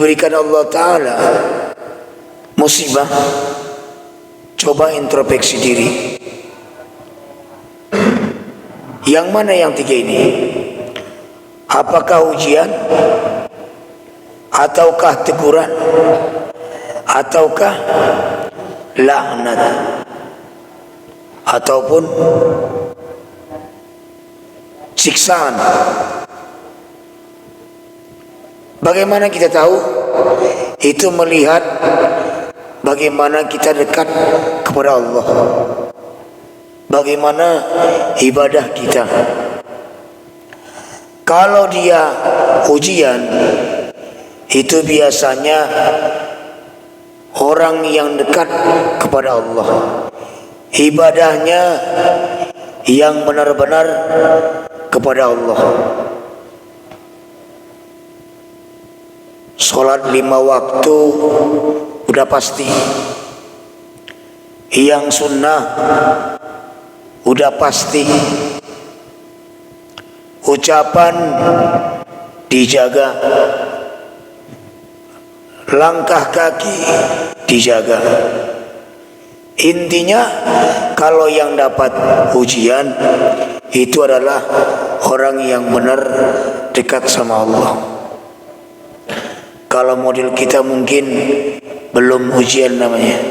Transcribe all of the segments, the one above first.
diberikan Allah Ta'ala musibah, coba introspeksi diri. Yang mana yang tiga ini? Apakah ujian, ataukah teguran, ataukah laknat, ataupun siksaan? Bagaimana kita tahu? Itu melihat bagaimana kita dekat kepada Allah, bagaimana ibadah kita. Kalau dia ujian, itu biasanya orang yang dekat kepada Allah, ibadahnya yang benar-benar kepada Allah. Sholat 5 waktu udah pasti, yang sunnah udah pasti, ucapan dijaga, langkah kaki dijaga. Intinya kalau yang dapat ujian itu adalah orang yang benar dekat sama Allah. Kalau model kita mungkin belum ujian namanya,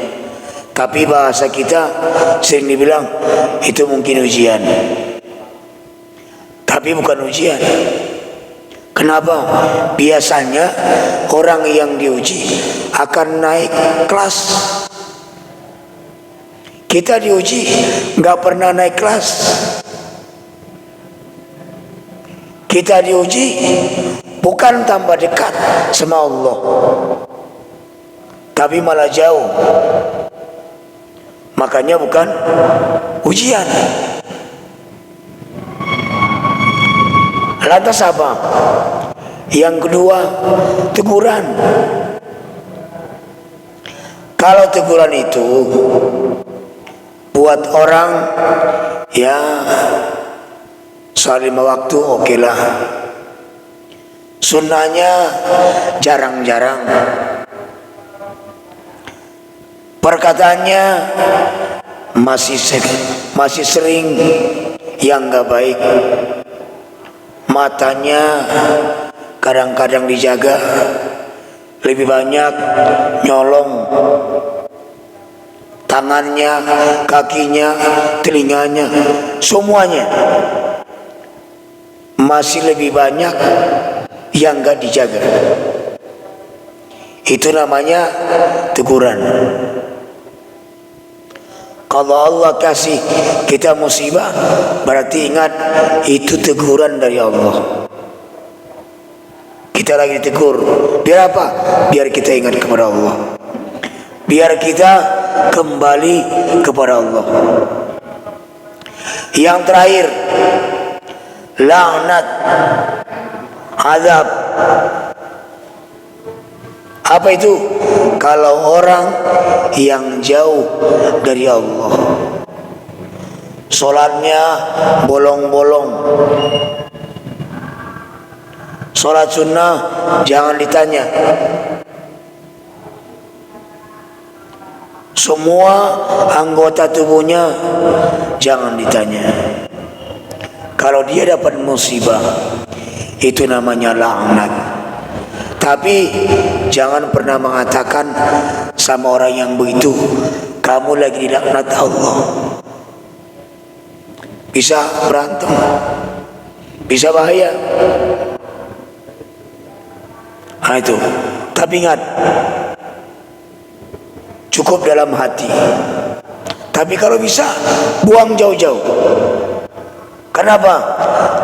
tapi bahasa kita sering dibilang itu mungkin ujian, tapi bukan ujian. Kenapa? Biasanya orang yang diuji akan naik kelas. Kita diuji nggak pernah naik kelas. Kita diuji bukan tambah dekat sama Allah, tapi malah jauh. Makanya bukan ujian. Lantas apa? Yang kedua, teguran. Kalau teguran itu buat orang ya sholat 5 waktu oke lah. Sunnahnya jarang-jarang. Perkataannya masih sering yang nggak baik. Matanya kadang-kadang dijaga, lebih banyak nyolong. Tangannya, kakinya, telinganya, semuanya masih lebih banyak yang gak dijaga. Itu namanya teguran. Kalau Allah kasih kita musibah, berarti ingat itu teguran dari Allah. Kita lagi ditegur, biar apa? Biar kita ingat kepada Allah, biar kita kembali kepada Allah. Yang terakhir, laknat, azab. Apa itu? Kalau orang yang jauh dari Allah, sholatnya bolong-bolong, sholat sunnah jangan ditanya, semua anggota tubuhnya jangan ditanya. Kalau dia dapat musibah, itu namanya laknat. Tapi jangan pernah mengatakan sama orang yang begitu, kamu lagi dilaknat Allah. Bisa berantem, bisa bahaya. Nah itu. Tapi ingat, cukup dalam hati. Tapi kalau bisa, buang jauh-jauh. Kenapa?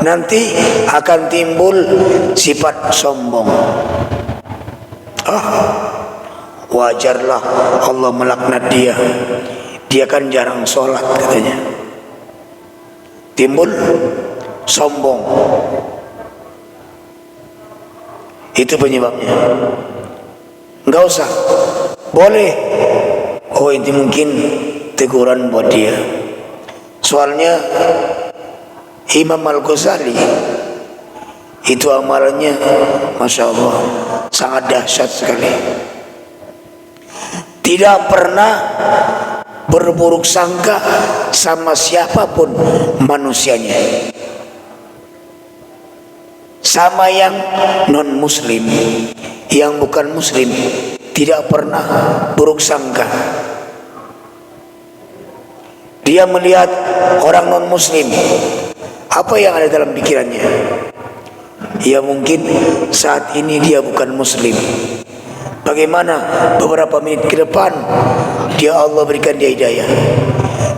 Nanti akan timbul sifat sombong. Wajarlah Allah melaknat dia. Dia kan jarang sholat katanya. Timbul sombong. Itu penyebabnya. Enggak usah. Boleh. Oh ini mungkin teguran buat dia. Soalnya Imam Al-Ghazali Itu amalannya, Masya Allah, sangat dahsyat sekali. Tidak pernah berburuk sangka sama siapapun manusianya, sama yang non muslim, yang bukan muslim, tidak pernah buruk sangka. Dia melihat orang non muslim, apa yang ada dalam pikirannya? Ya mungkin saat ini dia bukan muslim. Bagaimana beberapa menit ke depan dia Allah berikan dia hidayah,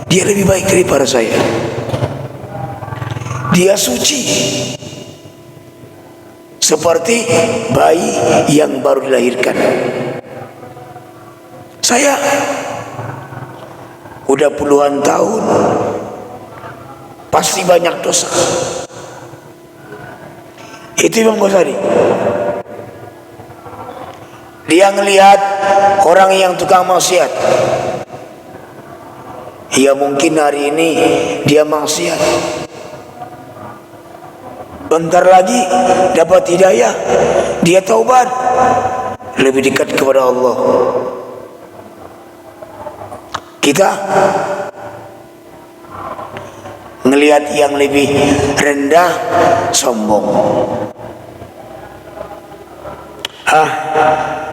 dia lebih baik daripada saya, dia suci seperti bayi yang baru dilahirkan. Saya udah puluhan tahun, pasti banyak dosa. Itu Imam Ghazali. Dia ngelihat orang yang tukang maksiat, ya mungkin hari ini dia maksiat, bentar lagi dapat hidayah, dia taubat, lebih dekat kepada Allah. Kita ngelihat yang lebih rendah, sombong.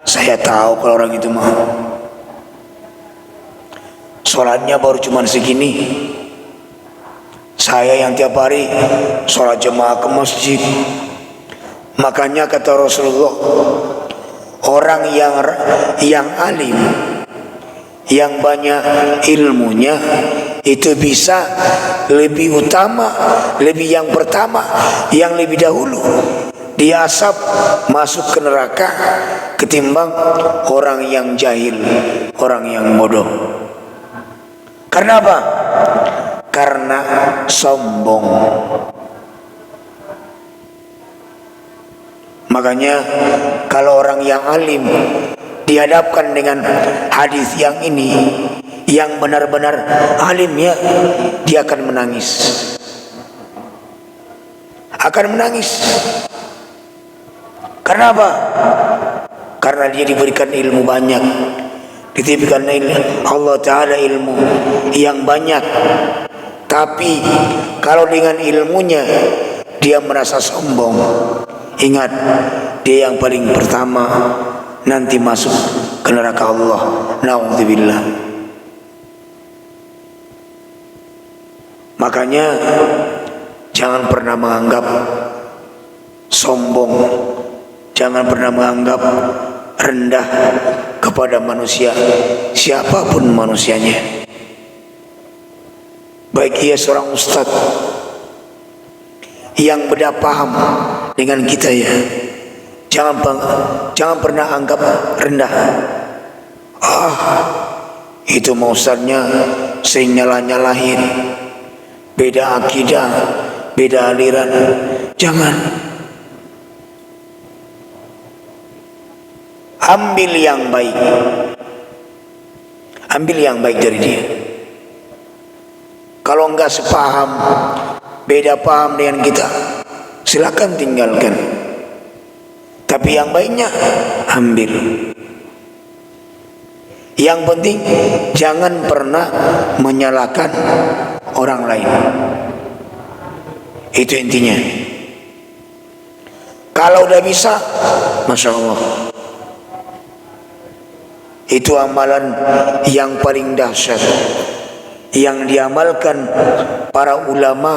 Saya tahu kalau orang itu mau sholatnya baru cuman segini. Saya yang tiap hari sholat jemaah ke masjid. Makanya kata Rasulullah, orang yang alim, yang banyak ilmunya, itu bisa lebih utama, lebih yang pertama, yang lebih dahulu diasap masuk ke neraka ketimbang orang yang jahil, orang yang bodoh. Karena apa? Karena sombong. Makanya kalau orang yang alim dihadapkan dengan hadis yang ini, yang benar-benar alimnya, dia akan menangis. Akan menangis. Karena apa? Karena dia diberikan ilmu banyak, dititipkan Allah Ta'ala ilmu yang banyak. Tapi kalau dengan ilmunya dia merasa sombong, ingat, dia yang paling pertama nanti masuk ke neraka Allah. Na'udzubillah. Makanya jangan pernah menganggap sombong, jangan pernah menganggap rendah kepada manusia, siapapun manusianya. Baik ia seorang ustaz yang beda paham dengan kita, ya, jangan pernah anggap rendah. Itu mau ustaznya sering nyalah-nyalahin, beda akidah, beda aliran. Jangan. Ambil yang baik, ambil yang baik dari dia. Kalau enggak sepaham, beda paham dengan kita, silakan tinggalkan. Tapi yang baiknya ambil. Yang penting jangan pernah menyalahkan orang lain. Itu intinya. Kalau udah bisa, Masya Allah, itu amalan yang paling dahsyat yang diamalkan para ulama,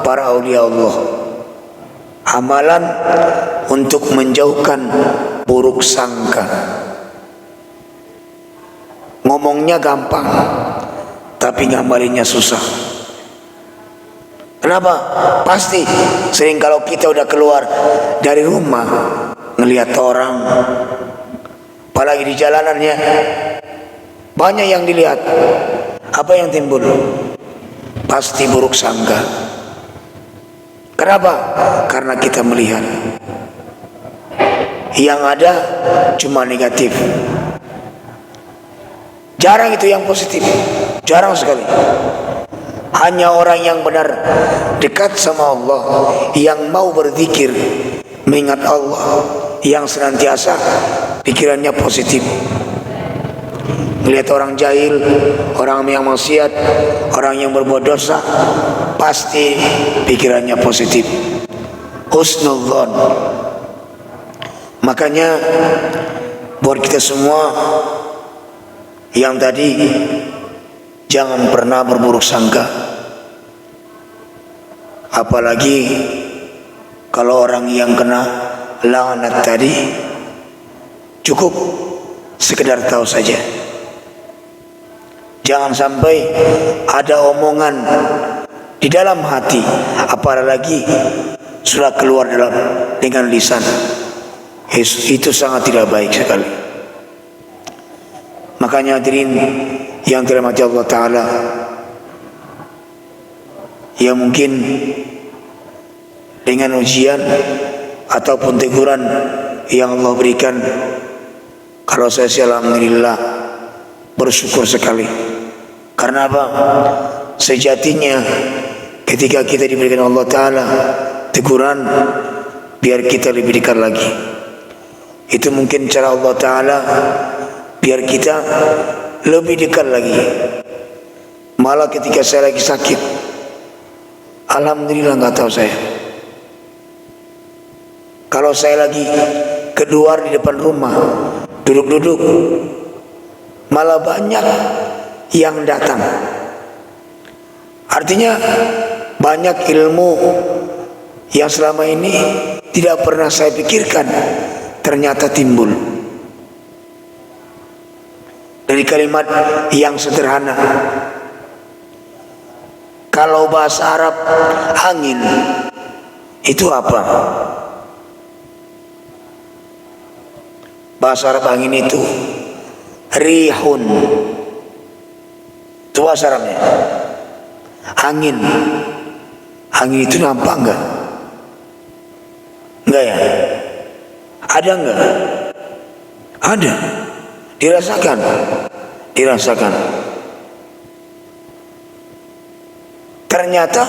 para aulia Allah. Amalan untuk menjauhkan buruk sangka. Ngomongnya gampang, tapi ngamalinnya susah. Kenapa? Pasti sering kalau kita udah keluar dari rumah, ngelihat orang, apalagi di jalanannya, banyak yang dilihat. Apa yang timbul? Pasti buruk sangka. Kenapa? Karena kita melihat yang ada cuma negatif. Jarang itu yang positif, jarang sekali. Hanya orang yang benar dekat sama Allah, yang mau berzikir, mengingat Allah, yang senantiasa pikirannya positif. Melihat orang jahil, orang yang maksiat, orang yang berbuat dosa, pasti pikirannya positif, husnudzon. Makanya buat kita semua yang tadi, jangan pernah berburuk sangka. Apalagi kalau orang yang kena laknat tadi cukup sekedar tahu saja. Jangan sampai ada omongan di dalam hati, apalagi sudah keluar dengan lisan. Itu sangat tidak baik sekali. Makanya hadirin yang dirahmati Allah Ta'ala, ya mungkin dengan ujian ataupun teguran yang Allah berikan, kalau saya sih alhamdulillah bersyukur sekali. Karena apa? Sejatinya ketika kita diberikan Allah Ta'ala teguran, biar kita lebih dekat lagi. Itu mungkin cara Allah Ta'ala biar kita lebih dekat lagi. Malah ketika saya lagi sakit, alhamdulillah nggak tahu saya, kalau saya lagi keluar di depan rumah, duduk-duduk, malah banyak yang datang. Artinya banyak ilmu yang selama ini tidak pernah saya pikirkan ternyata timbul dari kalimat yang sederhana. Kalau bahasa Arab angin itu apa? Bahasa Arab angin itu rihun. Itu bahasa Arabnya. Angin. Angin itu nampak enggak? Enggak ya? Ada enggak? Ada. Dirasakan. Dirasakan. Ternyata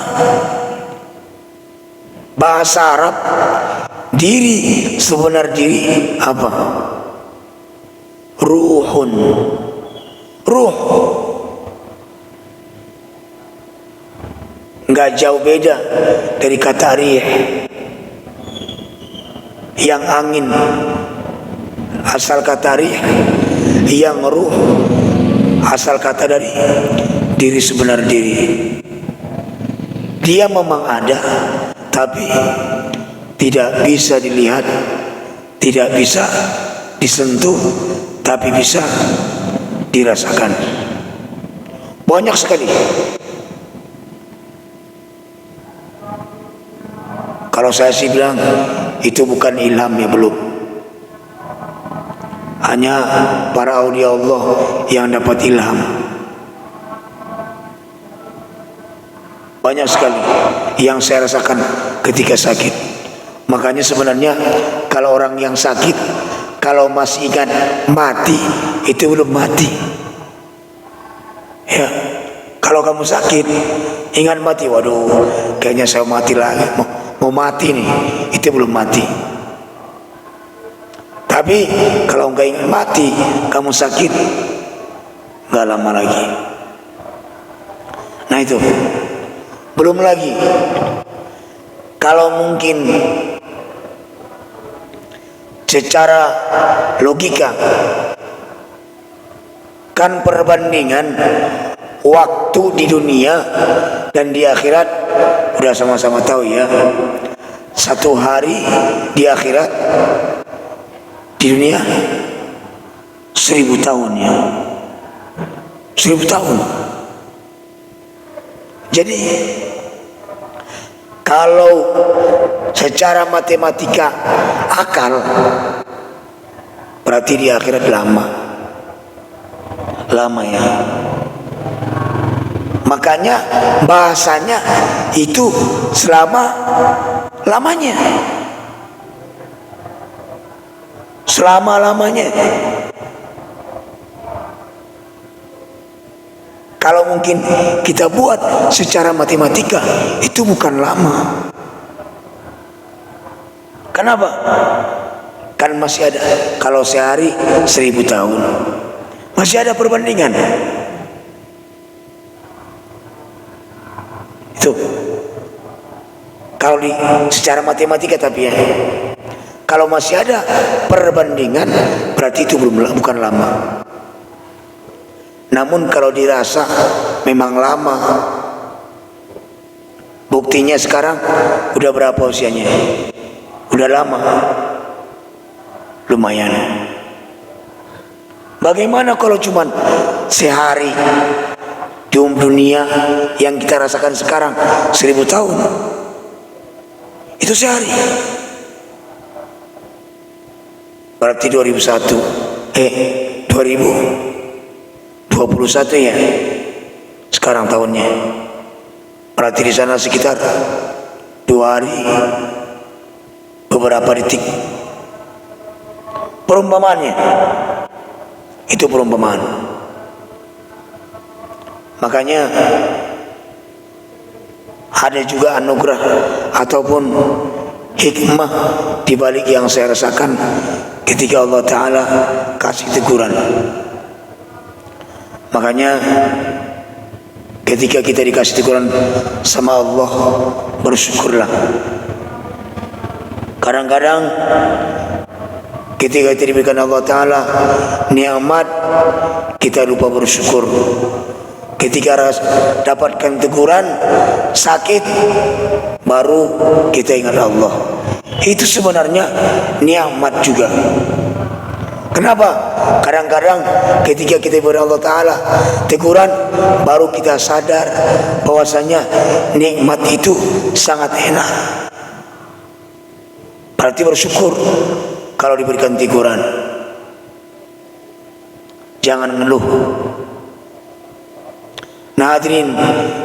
bahasa Arab diri, sebenar diri apa? Ruhun. Ruh. Enggak jauh beda dari kata rih. Yang angin asal kata rih, yang ruh asal kata dari diri, sebenar diri. Dia memang ada, tapi tidak bisa dilihat, tidak bisa disentuh, tapi bisa dirasakan. Banyak sekali. Kalau saya sih bilang itu bukan ilham, ya belum. Hanya para aulia Allah yang dapat ilham. Banyak sekali yang saya rasakan ketika sakit. Makanya sebenarnya kalau orang yang sakit, kalau masih ingat mati, itu belum mati. Ya, kalau kamu sakit ingat mati, waduh, kayaknya saya mati lagi, mau mati nih, itu belum mati. Tapi kalau enggak ingat mati, kamu sakit, enggak lama lagi. Nah itu. Belum lagi kalau mungkin secara logika, kan perbandingan waktu di dunia dan di akhirat udah sama-sama tahu ya. Satu hari di akhirat, di dunia 1000 tahun ya. 1000 tahun. Jadi kalau secara matematika akal, berarti di akhirat lama ya. Makanya bahasanya itu selama-lamanya, selama-lamanya. Kalau mungkin kita buat secara matematika, itu bukan lama. Kenapa? Kan masih ada, kalau sehari 1000 tahun, masih ada perbandingan. Itu kalau secara matematika, tapi ya, kalau masih ada perbandingan berarti itu bukan lama. Namun kalau dirasa memang lama. Buktinya sekarang udah berapa usianya? Udah lama. Lumayan. Bagaimana kalau cuman sehari di dunia yang kita rasakan sekarang 1000 tahun? Itu sehari. Berarti 2021 ya sekarang tahunnya. Berarti di sana sekitar 2 hari beberapa detik. Perumpamaannya itu perumpamaan. Makanya ada juga anugerah ataupun hikmah di balik yang saya rasakan ketika Allah Ta'ala kasih teguran. Makanya ketika kita dikasih teguran sama Allah, bersyukurlah. Kadang-kadang ketika kita diberikan Allah Ta'ala nikmat, kita lupa bersyukur. Ketika dapatkan teguran, sakit, baru kita ingat Allah. Itu sebenarnya nikmat juga. Kenapa? Kadang-kadang ketika kita diberi Allah Ta'ala teguran, baru kita sadar bahwasanya nikmat itu sangat enak. Berarti bersyukur kalau diberikan teguran. Jangan ngeluh. Nah, hadirin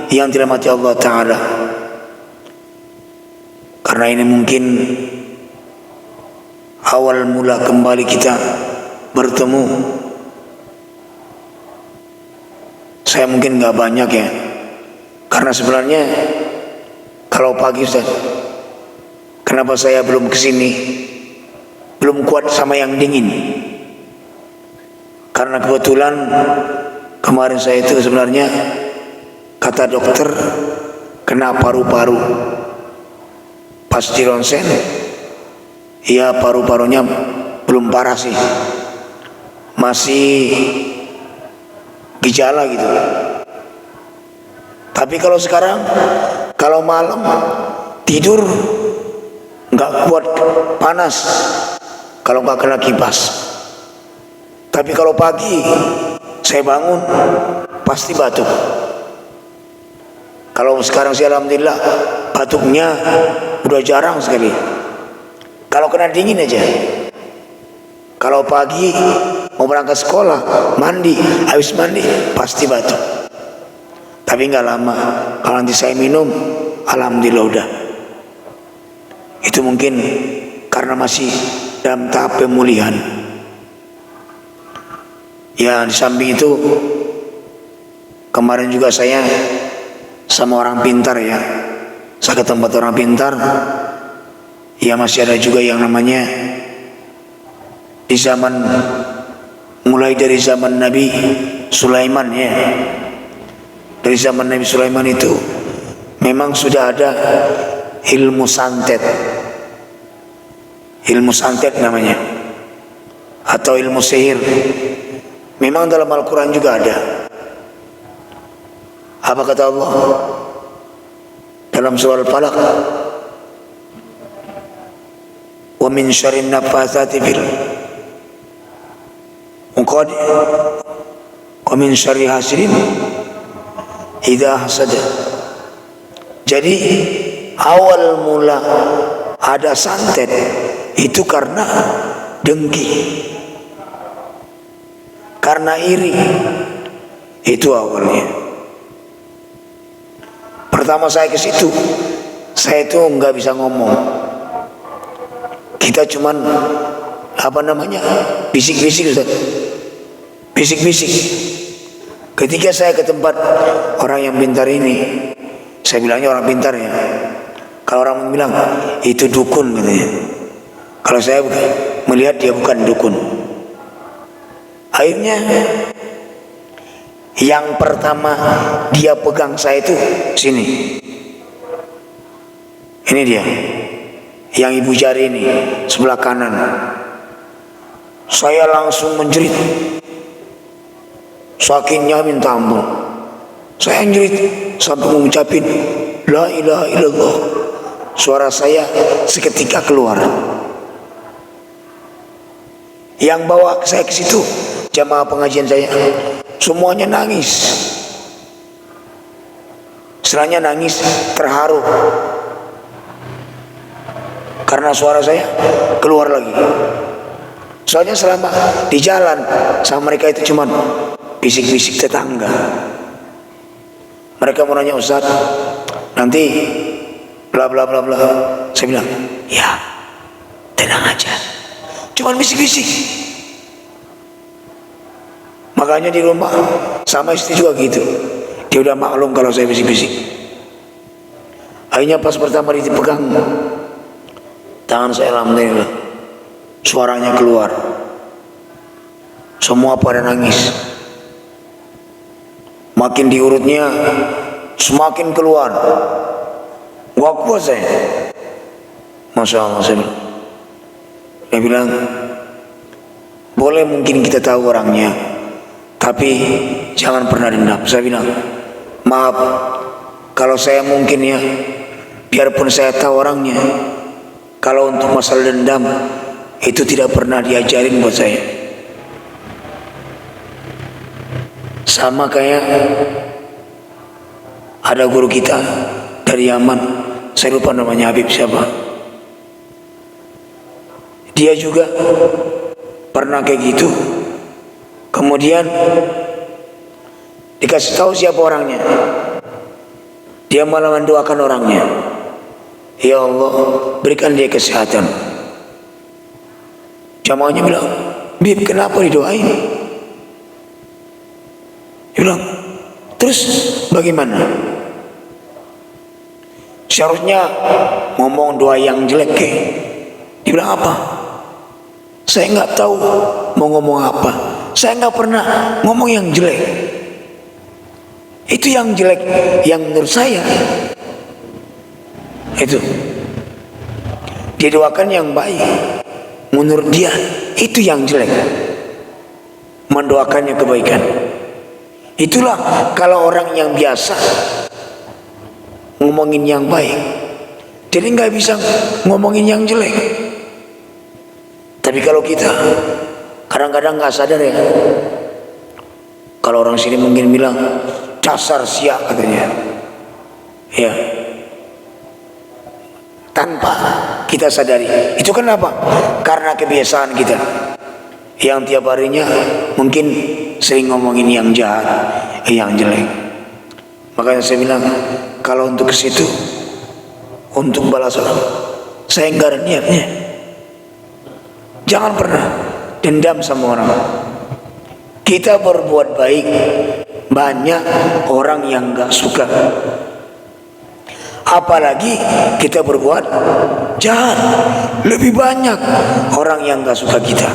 yang dirahmati Allah Ta'ala, karena ini mungkin awal mula kembali kita bertemu. Saya mungkin gak banyak ya, karena sebenarnya kalau pagi Ustaz, kenapa saya belum kesini, belum kuat sama yang dingin? Karena kebetulan kemarin saya itu sebenarnya kata dokter kena paru-paru. Pas di ronsen, ya paru-parunya belum parah sih, masih gejala gitu. Tapi kalau sekarang, kalau malam tidur nggak kuat panas kalau nggak kena kipas. Tapi kalau pagi saya bangun pasti batuk. Kalau sekarang sih alhamdulillah batuknya udah jarang sekali. Kalau kena dingin aja. Kalau pagi mau berangkat sekolah, mandi, habis mandi pasti batuk. Tapi nggak lama, kalau nanti saya minum, alhamdulillah udah. Itu mungkin karena masih dalam tahap pemulihan. Ya, di samping itu kemarin juga saya sama orang pintar ya. Saya ke tempat orang pintar. Ya, masih ada juga yang namanya di zaman, mulai dari zaman Nabi Sulaiman ya. Dari zaman Nabi Sulaiman itu memang sudah ada ilmu santet. Ilmu santet namanya, atau ilmu sihir. Memang dalam Al-Quran juga ada. Apa kata Allah dalam surah Al-Falaq? Wa min syarrin naffatsati fil 'uqad wa min syarri hasidin idza hasada. Jadi awal mula ada santet itu karena dengki, karena iri. Itu awalnya. Pertama saya ke situ, saya itu nggak bisa ngomong. Kita cuman bisik-bisik Ustaz. Bisik-bisik. Ketika saya ke tempat orang yang pintar ini, saya bilangnya orang pintar ya. Kalau orang bilang itu dukun katanya. Kalau saya melihat dia bukan dukun. Akhirnya yang pertama dia pegang saya itu sini. Ini dia, yang ibu jari ini sebelah kanan. Saya langsung menjerit, sakitnya minta ampun. Saya menjerit sampai mengucapin la ilaha illallah. Suara saya seketika keluar. Yang bawa saya ke situ jamaah pengajian saya, semuanya nangis. Seranya nangis terharu karena suara saya keluar lagi. Soalnya selama di jalan sama mereka itu cuman bisik-bisik tetangga. Mereka mau nanya, Ustaz, nanti bla bla bla bla. Saya bilang, ya tenang aja, cuman bisik-bisik. Makanya di rumah sama istri juga gitu, dia udah maklum kalau saya bisik-bisik. Akhirnya pas pertama dipegang tangan saya, alhamdulillah suaranya keluar. Semua pada nangis. Makin diurutnya semakin keluar. Gak kuat saya. Masya Allah, saya bilang, boleh mungkin kita tahu orangnya, tapi jangan pernah dendam. Saya bilang, maaf kalau saya mungkin ya, biarpun saya tahu orangnya, kalau untuk masalah dendam itu tidak pernah diajarin buat saya. Sama kayak ada guru kita dari Yaman, saya lupa namanya, Habib siapa. Dia juga pernah kayak gitu. Kemudian dikasih tahu siapa orangnya, dia malah mendoakan orangnya, ya Allah berikan dia kesehatan. Jamaahnya bilang, Bib kenapa didoain? Dia bilang, terus bagaimana? Seharusnya ngomong doa yang jelek ke. Dia bilang apa? Saya nggak tahu mau ngomong apa. Saya nggak pernah ngomong yang jelek. Itu yang jelek yang menurut saya. Itu dia doakan yang baik. Menurut dia itu yang jelek, mendoakannya kebaikan. Itulah kalau orang yang biasa ngomongin yang baik, jadi nggak bisa ngomongin yang jelek. Tapi kalau kita kadang-kadang nggak sadar ya, kalau orang sini mungkin bilang dasar siak katanya, ya, tanpa kita sadari. Itu kenapa? Karena kebiasaan kita yang tiap harinya mungkin sering ngomongin yang jahat, yang jelek. Makanya saya bilang, kalau untuk ke situ, untuk balas orang, saya enggak ada niatnya. Jangan pernah dendam sama orang. Kita berbuat baik, banyak orang yang enggak suka. Apalagi kita berbuat jahat, lebih banyak orang yang enggak suka kita.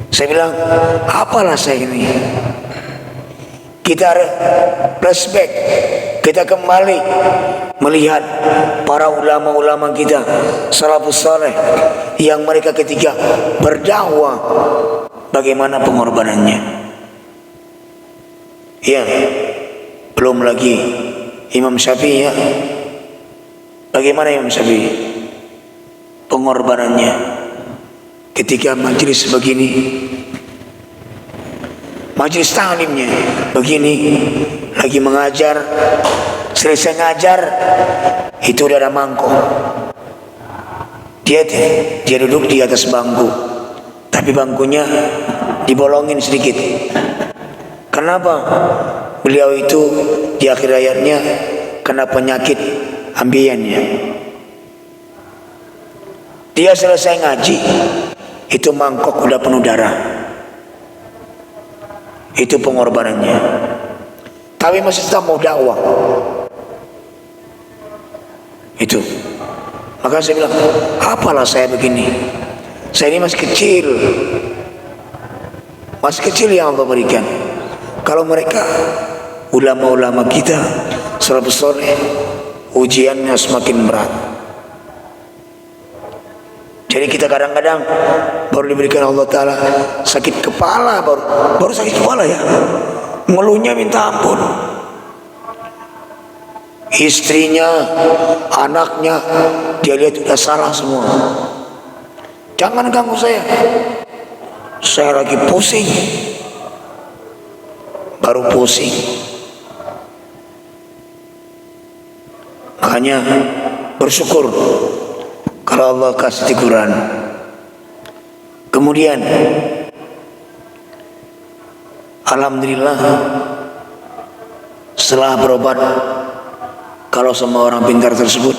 Saya bilang, apalah saya ini. Kita flashback, kita kembali melihat para ulama-ulama kita, salafus saleh, yang mereka ketika berdakwah, bagaimana pengorbanannya. Ya, belum lagi Imam Syafi'i ya. Bagaimana Imam Syafi'i pengorbanannya ketika majelis begini, majelis ta'limnya begini, lagi mengajar, selesai ngajar itu udah ada mangkok. Dia duduk di atas bangku, tapi bangkunya dibolongin sedikit. Kenapa? Beliau itu di akhir hayatnya kena penyakit ambeien-nya. Dia selesai ngaji, itu mangkok udah penuh darah. Itu pengorbanannya. Tapi masih tetap mau dakwah. Itu. Maka saya bilang, apalah saya begini, saya ini masih kecil yang Allah berikan. Kalau mereka ulama-ulama kita salafus saleh, ujiannya semakin berat. Jadi kita kadang-kadang baru diberikan Allah Ta'ala sakit kepala, baru sakit kepala ya, ngeluhnya minta ampun. Istrinya, anaknya, dia lihat sudah salah semua. Jangan ganggu saya lagi pusing. Baru pusing. Makanya bersyukur kalau Allah kasih teguran. Kemudian alhamdulillah setelah berobat, kalau sama orang pintar tersebut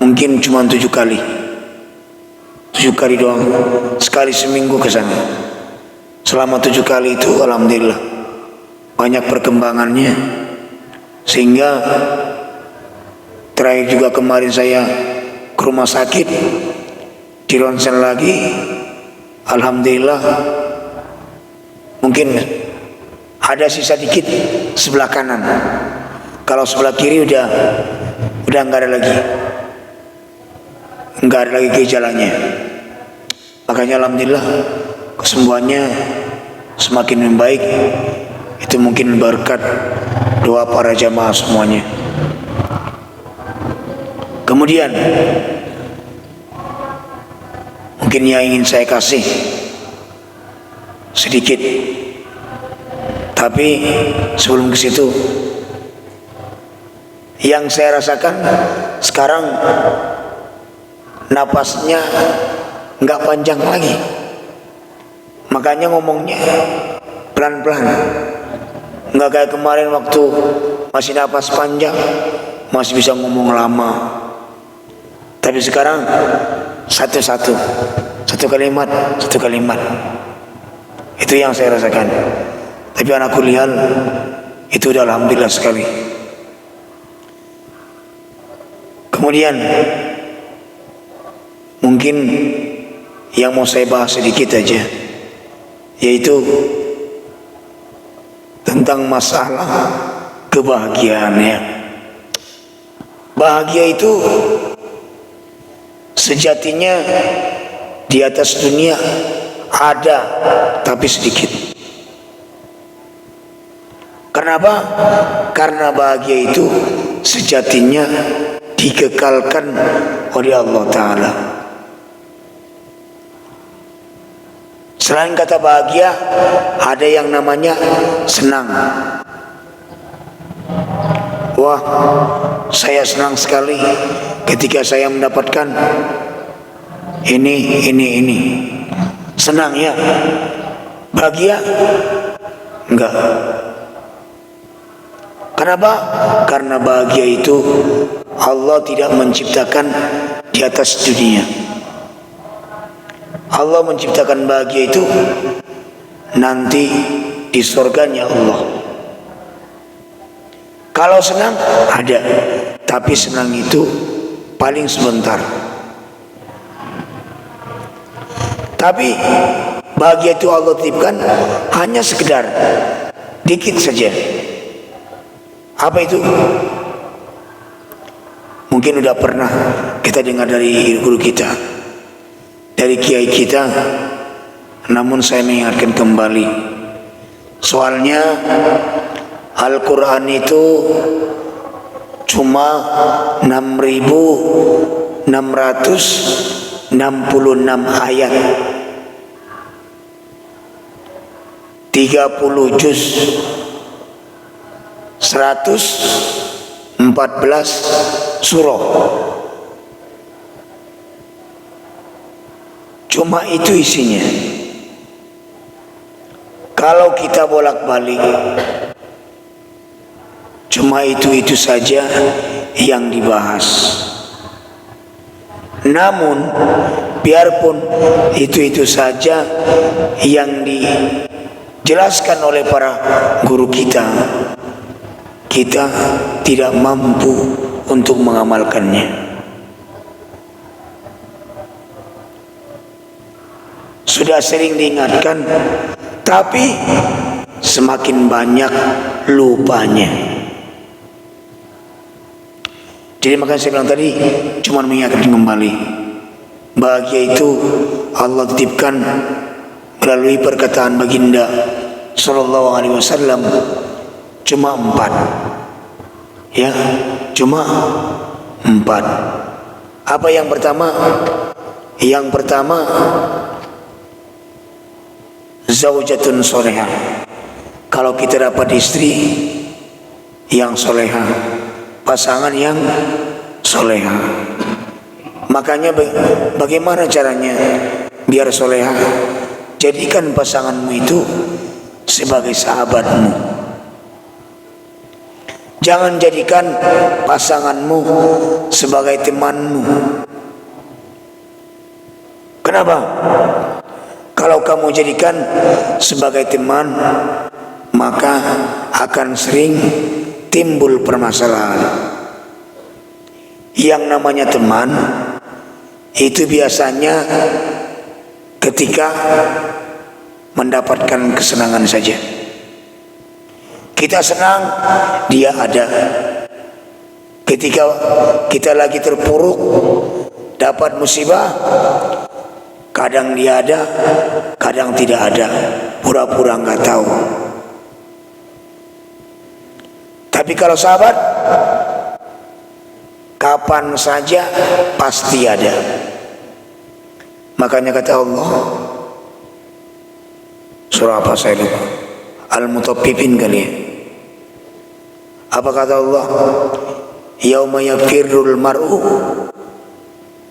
mungkin cuma 7 kali doang, sekali seminggu ke sana. Selama 7 kali itu alhamdulillah banyak perkembangannya, sehingga terakhir juga kemarin saya ke rumah sakit, di ronsen lagi, alhamdulillah mungkin ada sisa dikit sebelah kanan. Kalau sebelah kiri udah nggak ada lagi gejalanya. Makanya alhamdulillah kesembuhannya semakin membaik. Itu mungkin berkat doa para jamaah semuanya. Kemudian mungkin yang ingin saya kasih sedikit, tapi sebelum ke situ, yang saya rasakan sekarang napasnya nggak panjang lagi, makanya ngomongnya pelan-pelan, nggak kayak kemarin waktu masih napas panjang, masih bisa ngomong lama. Tapi sekarang satu kalimat. Itu yang saya rasakan. Tapi anak kuliah itu udah alhamdulillah sekali. Kemudian mungkin yang mau saya bahas sedikit aja, yaitu tentang masalah kebahagiaannya. Bahagia itu sejatinya di atas dunia ada, tapi sedikit. Kenapa? Karena bahagia itu sejatinya dikekalkan oleh Allah Ta'ala. Selain kata bahagia, ada yang namanya senang. Wah, saya senang sekali ketika saya mendapatkan ini. Senang ya. Bahagia? Enggak. Kenapa? Karena bahagia itu Allah tidak menciptakan di atas dunia. Allah menciptakan bahagia itu nanti di surganya Allah. Kalau senang ada, tapi senang itu paling sebentar. Tapi bahagia itu Allah titipkan hanya sekedar dikit saja. Apa itu? Mungkin udah pernah kita dengar dari guru kita, dari kiai kita, namun saya mengingatkan kembali. Soalnya Al-Quran itu cuma 6.666 ayat, 30 juz, 114 surah. Cuma itu isinya. Kalau kita bolak-balik, cuma itu saja yang dibahas. Namun biarpun itu saja yang dijelaskan oleh para guru kita, kita tidak mampu untuk mengamalkannya. sudah sering diingatkan, tapi semakin banyak lupanya. Jadi makanya saya bilang tadi, cuma mengingatkan kembali. Bahagia itu Allah titipkan melalui perkataan baginda Sallallahu Alaihi Wasallam, cuma 4. Ya, cuma 4. Apa yang pertama? Yang pertama, zaujatun solehah. Kalau kita dapat istri yang solehah, pasangan yang solehah, makanya bagaimana caranya biar solehah? Jadikan pasanganmu itu sebagai sahabatmu. Jangan jadikan pasanganmu sebagai temanmu. Kenapa? Kalau kamu jadikan sebagai teman, maka akan sering timbul permasalahan. Yang namanya teman itu biasanya ketika mendapatkan kesenangan saja. Kita senang, dia ada. Ketika kita lagi terpuruk, dapat musibah, kadang dia ada, kadang tidak ada, pura-pura nggak tahu. Tapi kalau sahabat, kapan saja pasti ada. Makanya kata Allah, surah apa saya lupa, Al-Mutaffifin kali ya. Apa kata Allah? Yauma yafirrul mar'u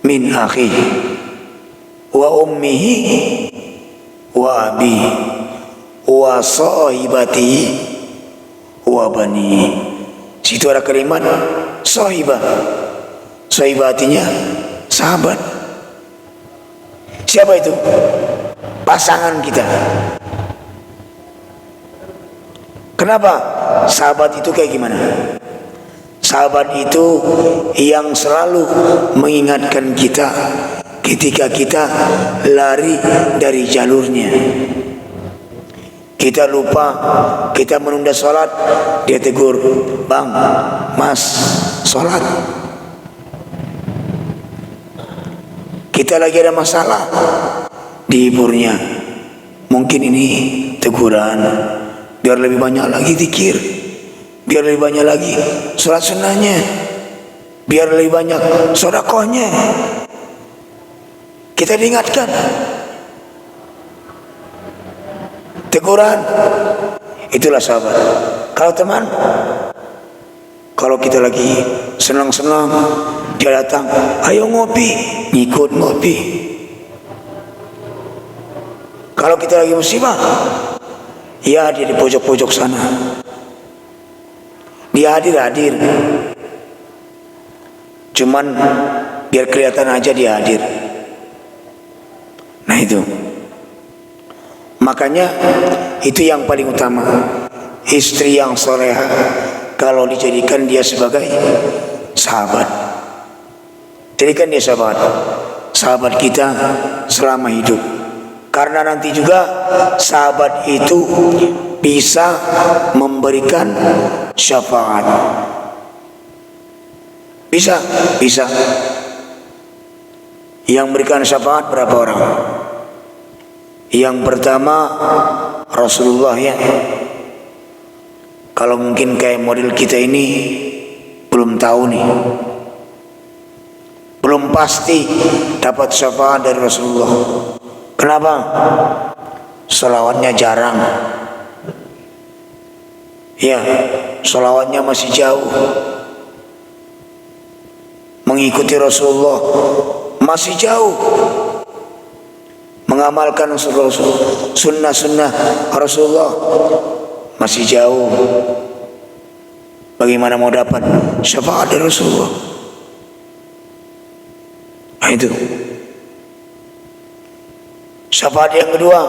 min akhihi wa ummihi wa abihi wa sahibatihi wa bani. Situ ada kalimat sahibah. Sahibah artinya sahabat. Siapa itu? Pasangan kita. Kenapa? Sahabat itu kayak gimana? Sahabat itu yang selalu mengingatkan kita ketika kita lari dari jalurnya. Kita lupa, kita menunda sholat, dia tegur, bang, mas, sholat. Kita lagi ada masalah, dihiburnya. Mungkin ini teguran, biar lebih banyak lagi zikir, biar lebih banyak lagi sholat sunnahnya, biar lebih banyak sedekahnya. Kita diingatkan. Teguran, itulah sahabat. Kalau teman, kalau kita lagi senang-senang, dia datang, ayo ngopi, ngikut ngopi. Kalau kita lagi musibah, ya dia di pojok-pojok sana, dia hadir. Cuman biar kelihatan aja dia hadir. Nah itu. Makanya itu yang paling utama. Istri yang soleha kalau dijadikan dia sebagai sahabat, jadikan dia sahabat kita selama hidup. Karena nanti juga sahabat itu bisa memberikan syafaat. Bisa. Yang berikan syafaat berapa orang? Yang pertama Rasulullah ya. Kalau mungkin kayak model kita ini belum tahu nih, belum pasti dapat syafaat dari Rasulullah. Kenapa? Sholawatnya jarang. Ya, sholawatnya masih jauh. Mengikuti Rasulullah masih jauh. Mengamalkan sunnah-sunnah Rasulullah masih jauh. Bagaimana mau dapat syafaat dari Rasulullah? Nah itu. Syafaat yang kedua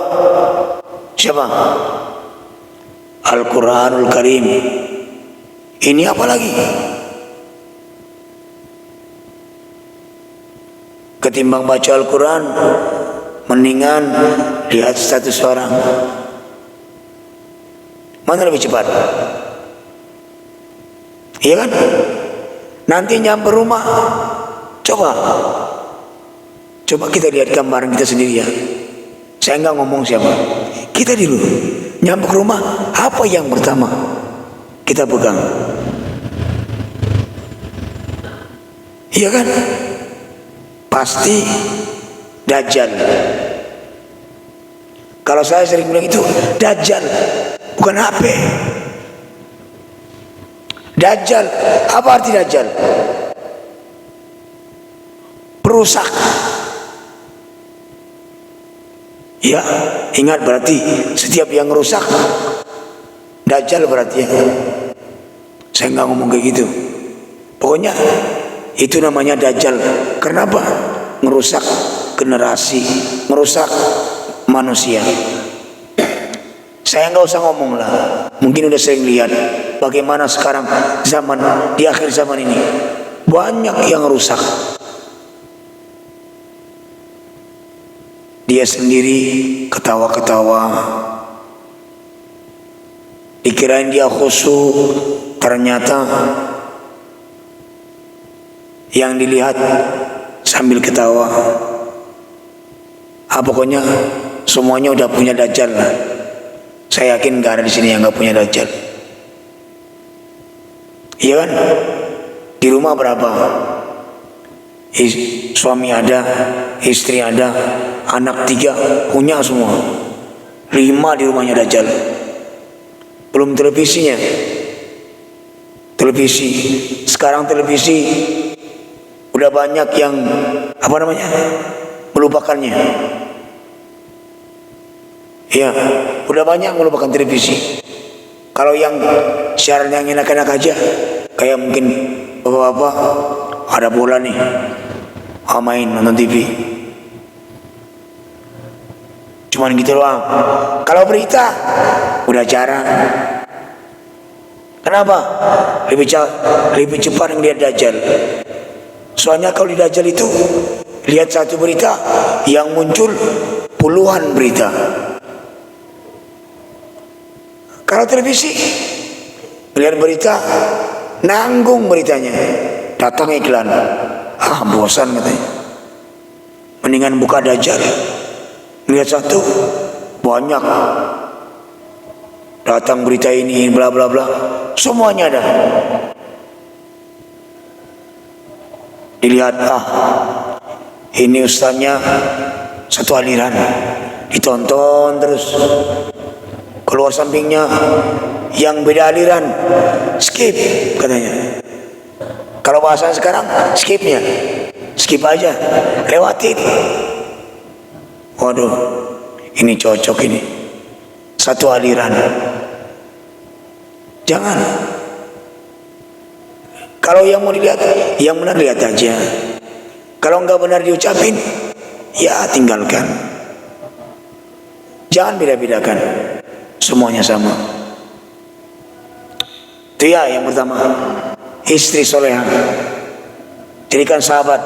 siapa? Al-Quranul Karim. Ini apa lagi? Ketimbang baca Al-Quran, mendingan lihat status orang. Mana lebih cepat? Iya kan? Nanti nyampe rumah, coba kita lihat gambaran kita sendiri ya. Saya nggak ngomong siapa. Kita dulu nyampe ke rumah, apa yang pertama kita pegang? Iya kan? Pasti Dajjal. Kalau saya sering bilang itu Dajjal, bukan HP. Dajjal, apa arti Dajjal? Perusak. Ya, ingat berarti setiap yang rusak Dajjal berarti ya. Saya nggak ngomong kayak gitu. Pokoknya itu namanya Dajjal. Kenapa? Merusak generasi, merusak manusia. Saya nggak usah ngomong lah. Mungkin udah sering lihat bagaimana sekarang zaman di akhir zaman ini banyak yang rusak. Dia sendiri ketawa-ketawa, dikirain dia khusyuk, ternyata yang dilihat sambil ketawa. Pokoknya semuanya udah punya Dajjal lah. Saya yakin nggak ada di sini yang nggak punya Dajjal. Iya kan? Di rumah berapa? Suami ada, istri ada, anak 3, punya semua. 5 di rumahnya Dajjal. Belum televisinya. Televisi. Sekarang televisi udah banyak yang melupakannya. Ya, udah banyak melupakan televisi. Kalau yang siaran yang enak-enak aja, kayak mungkin bapak-bapak ada bola nih, main nonton TV. Cuman gitu doang. Kalau berita udah jarang. Kenapa? Lebih cepat ngelihat Dajjal. Soalnya kalau di Dajjal itu lihat satu berita yang muncul puluhan berita. Kalau televisi lihat berita nanggung beritanya, datang iklan, bosan katanya. Mendingan buka Dajjal, lihat satu banyak, datang berita ini bla bla bla, semuanya ada. Dilihat, ini ustaznya satu aliran, ditonton terus. Keluar sampingnya yang beda aliran, skip katanya. Kalau bahasa sekarang skip aja, lewatin. Waduh, ini cocok ini, satu aliran. Jangan. Kalau yang mau dilihat, yang benar lihat aja. Kalau nggak benar diucapin, ya tinggalkan. Jangan beda-bedakan, semuanya sama. Itu ya yang pertama, istri soleha, jadikan sahabat.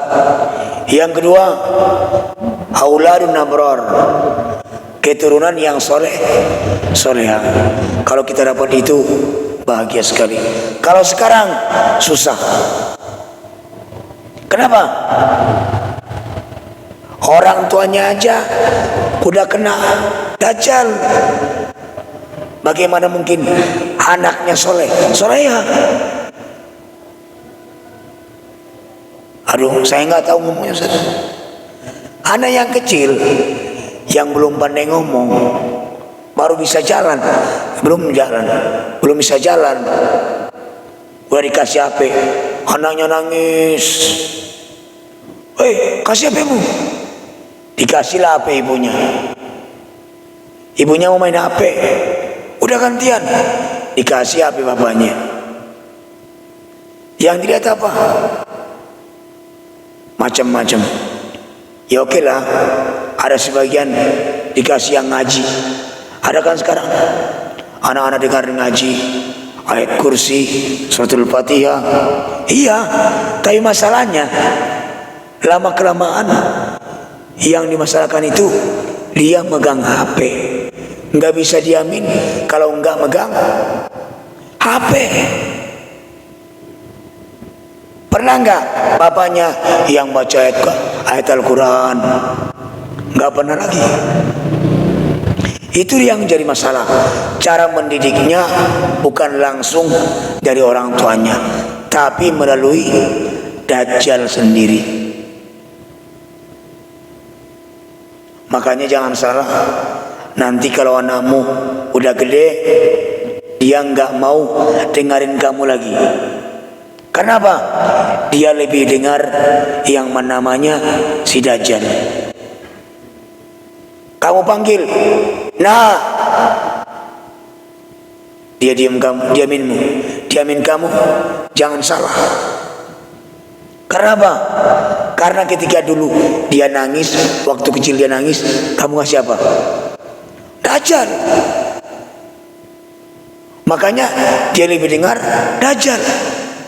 Yang kedua, auladun nabrar, keturunan yang soleha. Kalau kita dapat itu bahagia sekali. Kalau sekarang susah. Kenapa? Orang tuanya aja udah kena Dajjal. Bagaimana mungkin anaknya soleha? Aduh, saya nggak tahu ngomongnya. Anak yang kecil yang belum pandai ngomong, baru bisa jalan, belum bisa jalan, udah dikasih HP, anaknya nangis. Kasih HP-mu. Dikasihlah HP ibunya. Ibunya mau main HP, udah gantian, dikasih HP bapaknya. Yang dilihat apa? Macam-macam. Ya oke lah, ada sebagian dikasih yang ngaji. Ada kan sekarang anak-anak dengar ngaji, ayat kursi, suratul Fatihah. Iya, tapi masalahnya lama kelamaan yang dimasalahkan itu dia megang HP. Nggak bisa diamin kalau nggak megang HP. Pernah nggak bapaknya yang baca ayat Al-Quran? Nggak pernah lagi. Itu yang jadi masalah. Cara mendidiknya bukan langsung dari orang tuanya, tapi melalui Dajjal sendiri. Makanya jangan salah. Nanti kalau anakmu udah gede, dia nggak mau dengerin kamu lagi. Kenapa? Dia lebih dengar yang namanya si Dajjal. Kamu panggil, nah, dia diamin kamu, jangan salah. Kenapa? Karena ketika dulu dia nangis, waktu kecil dia nangis, kamu ngasih apa? Dajjal. Makanya dia lebih dengar Dajjal.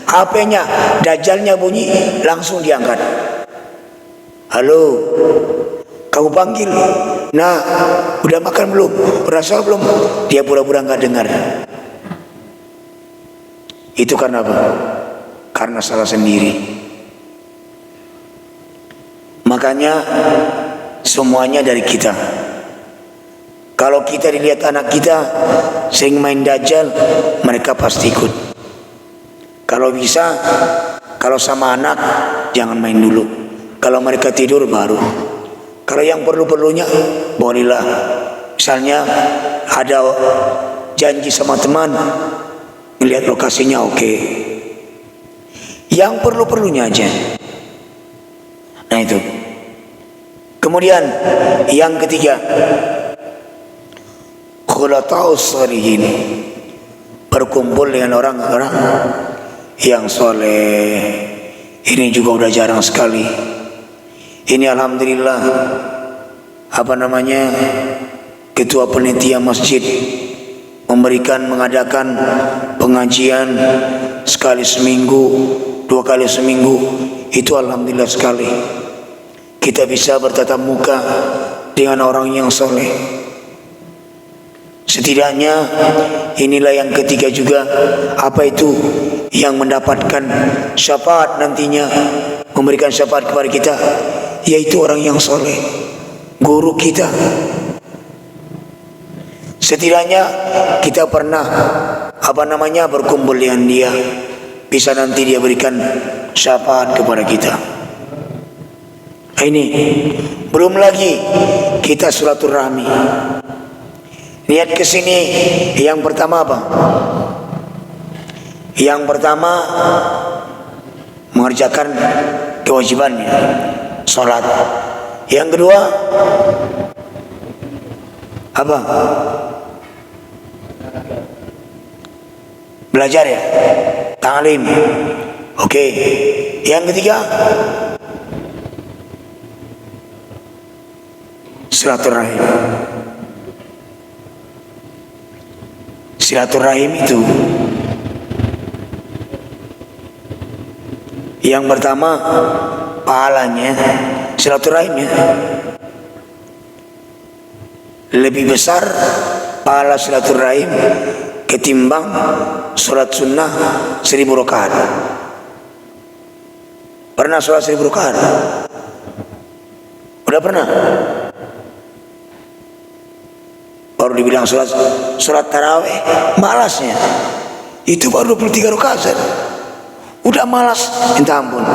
HP-nya, Dajjalnya bunyi, langsung diangkat. Halo, kamu panggil. Nah, udah makan belum? Udah sholat belum? Dia pura-pura nggak dengar. Itu karena apa? Karena salah sendiri. Makanya semuanya dari kita. Kalau kita dilihat anak kita sering main Dajjal, mereka pasti ikut. Kalau bisa, kalau sama anak jangan main dulu. Kalau mereka tidur baru. Kalau yang perlu-perlunya bolehlah. Misalnya ada janji sama teman, melihat lokasinya oke. Yang perlu-perlunya aja. Nah itu. Kemudian yang ketiga, khulataus sholihin, berkumpul dengan orang-orang yang soleh. Ini juga udah jarang sekali. Ini alhamdulillah ketua panitia masjid mengadakan pengajian sekali seminggu, 2 kali seminggu. Itu alhamdulillah sekali. Kita bisa bertatap muka dengan orang yang soleh. Setidaknya inilah yang ketiga juga, apa itu yang mendapatkan syafaat nantinya, memberikan syafaat kepada kita, yaitu orang yang soleh, guru kita. Setidaknya kita pernah berkumpul dengan dia, bisa nanti dia berikan syafaat kepada kita. Ini belum lagi kita silaturahmi. Niat kesini yang pertama apa? Yang pertama mengerjakan kewajibannya, sholat. Yang kedua apa? Belajar ya, ta'lim. Oke. Yang ketiga silaturahim. Silaturahim itu yang pertama pahalanya, silaturahimnya lebih besar pahala silaturahim ketimbang sholat sunnah 1000 rakaat. Pernah sholat 1000 rakaat? Udah pernah? Baru dibilang sholat tarawih, malasnya. Itu baru 23 rakaat. Udah malas, minta ampun.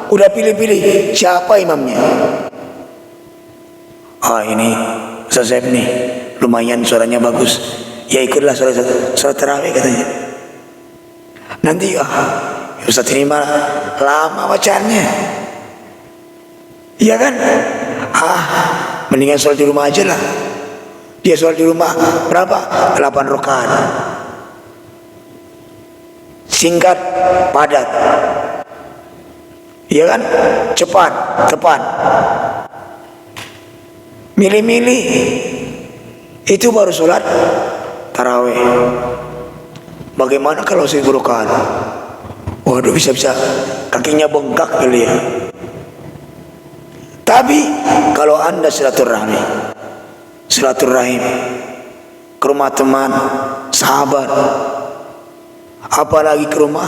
Udah pilih-pilih siapa imamnya. Ini Ustaz Zaib nih, lumayan suaranya bagus. Ya ikutlah sholat tarawih katanya. Nanti Ustaz ini malah lama bacaannya. Iya kan? Mendingan sholat di rumah aja lah. Dia sholat di rumah berapa? 8 rakaat. Singkat, padat. Iya kan? Cepat, tepat. Milih-milih. Itu baru sholat tarawih. Bagaimana kalau 1000 rakaat? Waduh, bisa-bisa kakinya bengkak kali ya. Tapi kalau Anda silaturahmi, silaturahim ke rumah teman, sahabat, apalagi ke rumah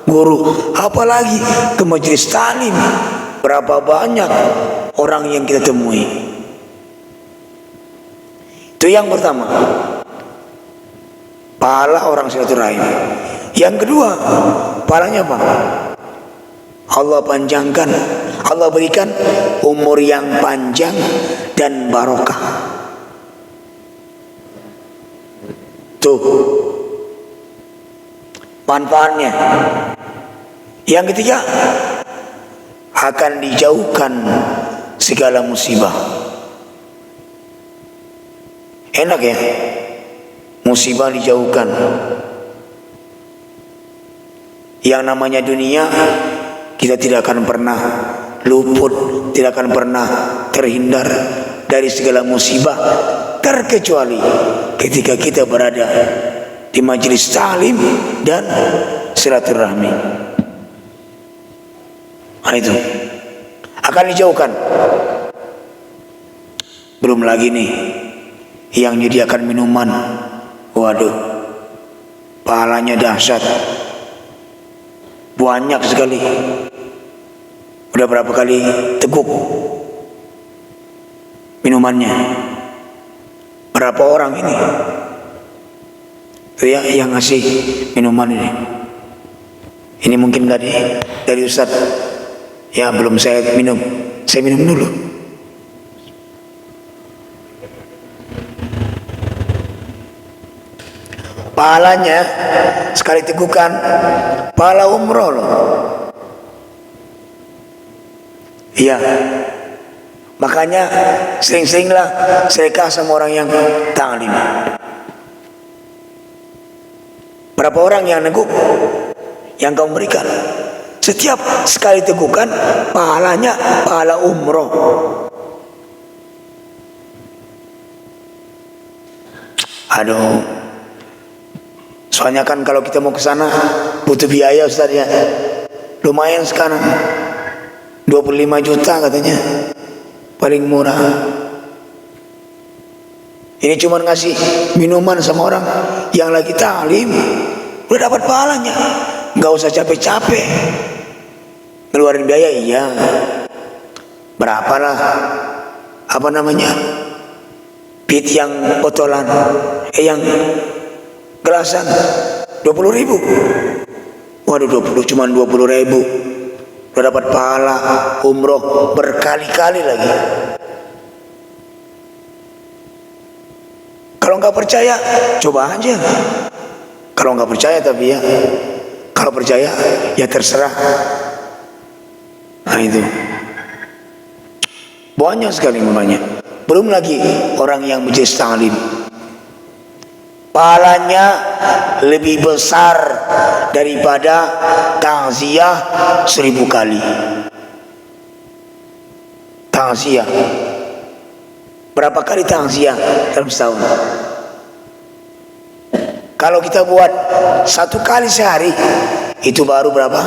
guru, apalagi ke majelis taklim. Berapa banyak orang yang kita temui. Itu yang pertama, pahala orang silaturahim. Yang kedua, pahalanya apa? Allah panjangkan, Allah berikan umur yang panjang dan barokah. Tuh manfaatnya. Yang ketiga, akan dijauhkan segala musibah. Enak ya, musibah dijauhkan. Yang namanya dunia, kita tidak akan pernah luput, tidak akan pernah terhindar dari segala musibah, terkecuali ketika kita berada di majelis taklim dan silaturahmi. Nah, itu akan dijauhkan. Belum lagi nih yang menyediakan minuman, waduh, pahalanya dahsyat, banyak sekali. Udah berapa kali teguk minumannya? Berapa orang ini? Itu ya yang ngasih minuman ini. Ini mungkin dari Ustaz. Ya belum saya minum. Saya minum dulu. Pahalanya sekali tegukan pahala umroh loh. Iya. Makanya sering-seringlah sedekah sama orang yang taklim. Berapa orang yang neguk yang kau berikan? Setiap sekali tegukan pahalanya pahala umroh. Aduh. Soalnya kan kalau kita mau ke sana butuh biaya Ustaz ya. Lumayan sekarang. 25 juta katanya. Paling murah. Ini cuma ngasih minuman sama orang yang lagi taklim, udah dapat pahalanya. Nggak usah capek-capek ngeluarin biaya. Iya, berapalah apa namanya, pit yang botolan, yang gelasan 20.000. Waduh, cuma 20.000 udah dapat pahala umroh berkali-kali lagi. Kalau nggak percaya, coba aja. Kalau nggak percaya tapi ya, kalau percaya ya terserah. Nah itu banyak sekali namanya. Belum lagi orang yang majelis taklim, pahalanya lebih besar daripada takziah 1000 kali. Takziah berapa kali takziah dalam setahun? Kalau kita buat 1 kali sehari, itu baru berapa?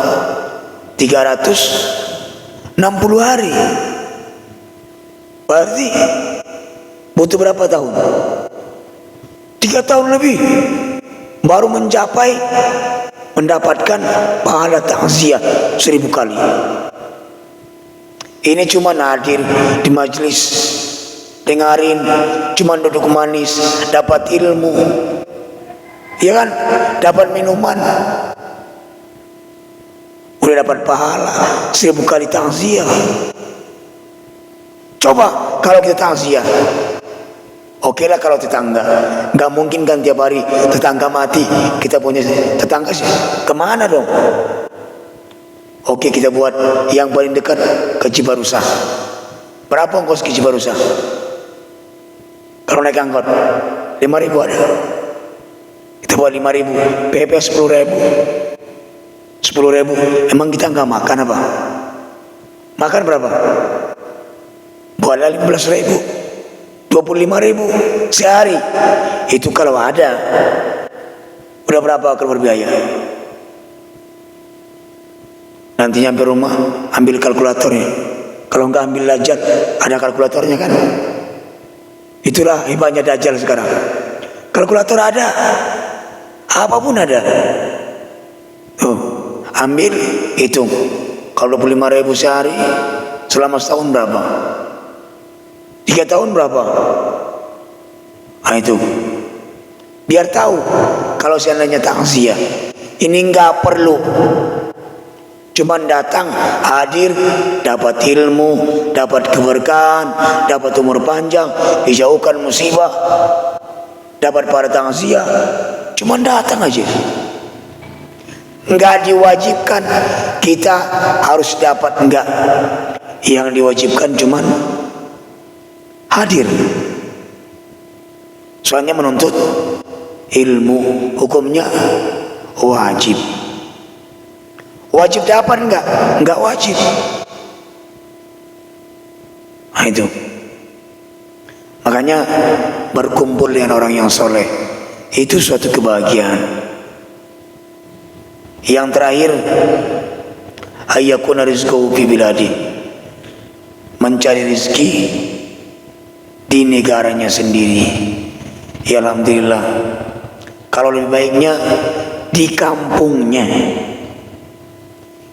360 hari. Berarti butuh berapa tahun? 3 tahun lebih baru mencapai mendapatkan pahala takziah 1000 kali. Ini cuma hadir di majelis, dengarin, cuma duduk manis, dapat ilmu, ya kan, dapat minuman, udah dapat pahala 1000 kali takziah. Coba kalau kita takziah, oke lah kalau tetangga, nggak mungkin kan tiap hari tetangga mati, kita punya tetangga sih, kemana dong? Oke, kita buat yang paling dekat ke Cibarusah. Berapa ongkos ke Cibarusah? Kalau naik angkot 5.000 ada. Kita buat 5.000, PP 10.000. 10.000. Emang kita nggak makan apa? Makan berapa? Buatlah 15.000. 25.000 sehari. Itu kalau ada. Udah berapa keluar biaya? Nanti nyampe rumah ambil kalkulatornya. Kalau nggak ambil lajat, ada kalkulatornya kan? Itulah hebatnya Dajjal sekarang. Kalkulator ada, apapun ada. Tuh, ambil, hitung. Kalau 25.000 sehari, selama setahun berapa? 3 tahun berapa? Nah itu. Biar tahu, kalau seandainya takziah, ini enggak perlu. Cuman datang, hadir, dapat ilmu, dapat keberkahan, dapat umur panjang, dijauhkan musibah, dapat para takziah. Cuman datang aja. Enggak diwajibkan kita harus dapat, enggak. Yang diwajibkan cuman hadir. Soalnya menuntut ilmu, hukumnya wajib. Wajib dapat enggak? Enggak wajib. Nah itu. Makanya berkumpul dengan orang yang soleh itu suatu kebahagiaan. Yang terakhir, ayyakuna rizquhu fi biladi, mencari rezeki di negaranya sendiri. Ya alhamdulillah. Kalau lebih baiknya di kampungnya.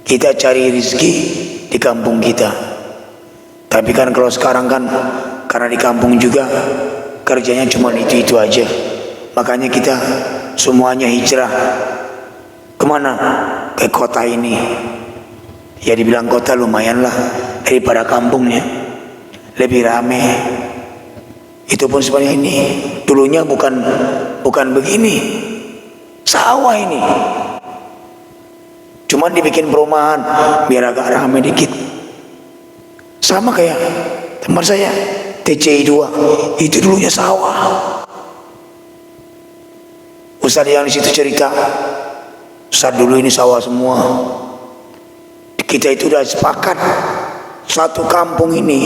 Kita cari rezeki di kampung kita. Tapi kan kalau sekarang kan karena di kampung juga kerjanya cuma itu aja. Makanya kita semuanya hijrah. Kemana? Ke kota ini. Ya dibilang kota lumayan lah daripada kampungnya. Lebih rame. Itu pun sebenarnya ini dulunya bukan begini. Sawah ini. Cuman dibikin perumahan biar agak ramai dikit. Sama kayak tempat saya TCI 2, itu dulunya sawah. Ustaz yang di situ cerita, Ustaz dulu ini sawah semua. Kita itu udah sepakat satu kampung ini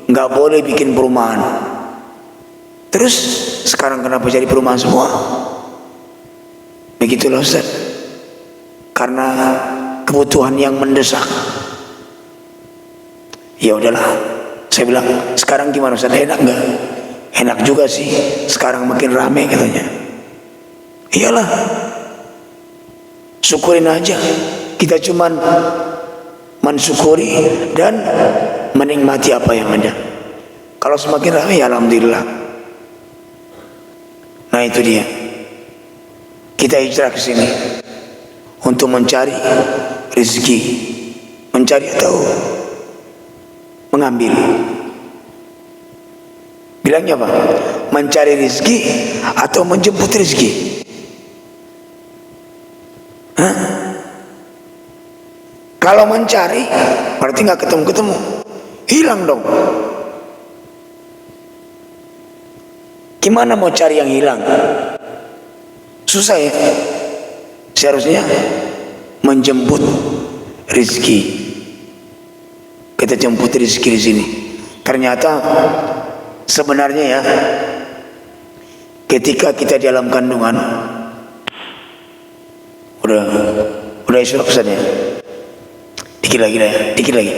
nggak boleh bikin perumahan. Terus sekarang kenapa jadi perumahan semua? Begitulah Ustaz. Karena kebutuhan yang mendesak. Ya udahlah, saya bilang sekarang gimana Ustaz, enak nggak? Enak juga sih, sekarang makin ramai katanya. Iyalah, syukurin aja. Kita cuman mensyukuri dan menikmati apa yang ada. Kalau semakin ramai ya alhamdulillah. Nah itu dia, kita hijrah ke sini untuk mencari rezeki, mencari atau mengambil. Bilangnya apa? Mencari rezeki atau menjemput rezeki? Hah? Kalau mencari berarti nggak ketemu-ketemu, hilang dong. Gimana mau cari yang hilang? Susah ya. Seharusnya menjemput rezeki. Kita jemput rezeki di sini. Ternyata sebenarnya ya, ketika kita di dalam kandungan, udah isu pesannya. Dikit lagi lah ya, dikit lagi.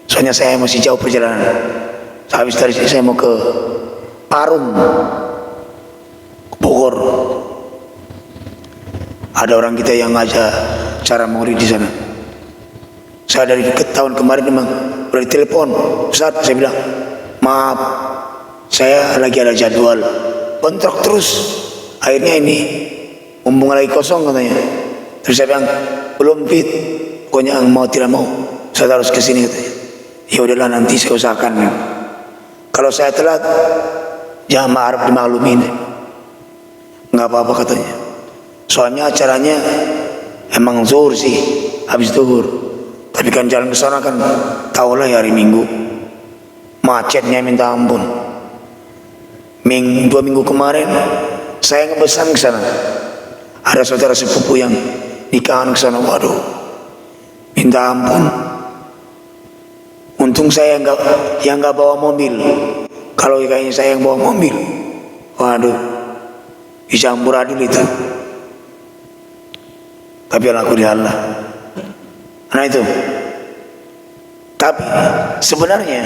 Soalnya saya masih jauh perjalanan. Habis dari sini saya mau ke Parung, Bogor. Ada orang kita yang ngajak cara maulid di sana. Saya dari tahun kemarin memang udah ditelepon, Ustaz, saya bilang, maaf, saya lagi ada jadwal. Bentrok terus. Akhirnya ini mumpung lagi kosong katanya. Terus saya bilang, belum fit. Pokoknya mau tidak mau, saya harus ke sini katanya. Ya udahlah nanti saya usahakan. Kalau saya telat, jangan harap dimaklumin. Nggak apa-apa katanya. Soalnya acaranya emang zuhur sih, habis zuhur. Tapi kan jalan ke sana kan tahulah ya hari Minggu. Macetnya minta ampun. 2 minggu kemarin saya ngebesan ke sana. Ada saudara sepupu yang nikahan ke sana. Waduh, minta ampun. Untung saya nggak bawa mobil. Kalau kayaknya saya yang bawa mobil, waduh, dicampur adil itu. Tapi alhamdulillah. Nah itu. Tapi sebenarnya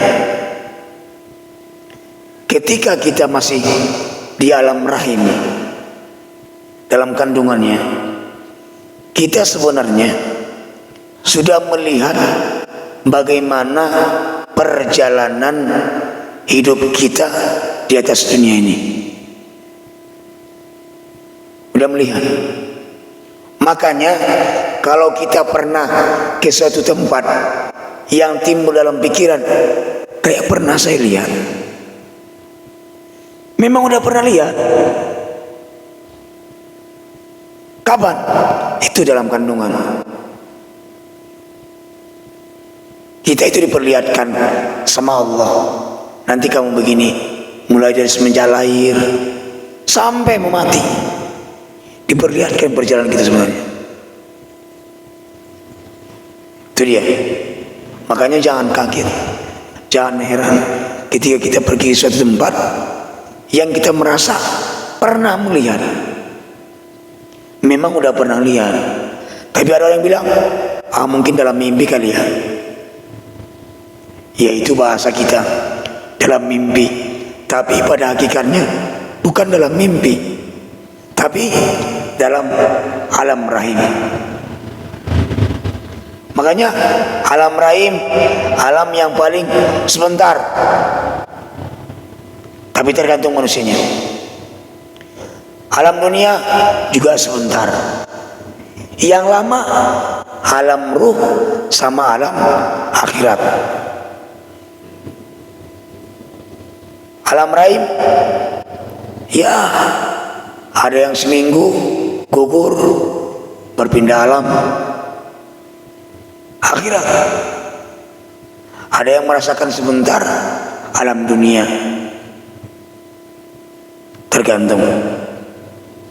ketika kita masih di alam rahim, dalam kandungannya, kita sebenarnya sudah melihat bagaimana perjalanan hidup kita di atas dunia ini. Sudah melihat. Makanya kalau kita pernah ke suatu tempat yang timbul dalam pikiran, kayak pernah saya lihat. Memang udah pernah lihat. Kapan? Itu dalam kandungan. Kita itu diperlihatkan sama Allah. Nanti kamu begini, mulai dari semenjak lahir sampai mau mati. Diperlihatkan perjalanan kita sebenarnya. Itu dia. Makanya jangan kaget, jangan heran ketika kita pergi ke suatu tempat yang kita merasa pernah melihat. Memang udah pernah lihat, tapi ada orang yang bilang, mungkin dalam mimpi kali ya. Yaitu bahasa kita, dalam mimpi. Tapi pada hakikatnya bukan dalam mimpi, tapi dalam alam rahim. Makanya alam rahim, alam yang paling sebentar, tapi tergantung manusianya. Alam dunia juga sebentar. Yang lama alam ruh sama alam akhirat. Alam rahim, ya ada yang seminggu gugur berpindah alam akhirat. Ada yang merasakan sebentar alam dunia. Tergantung.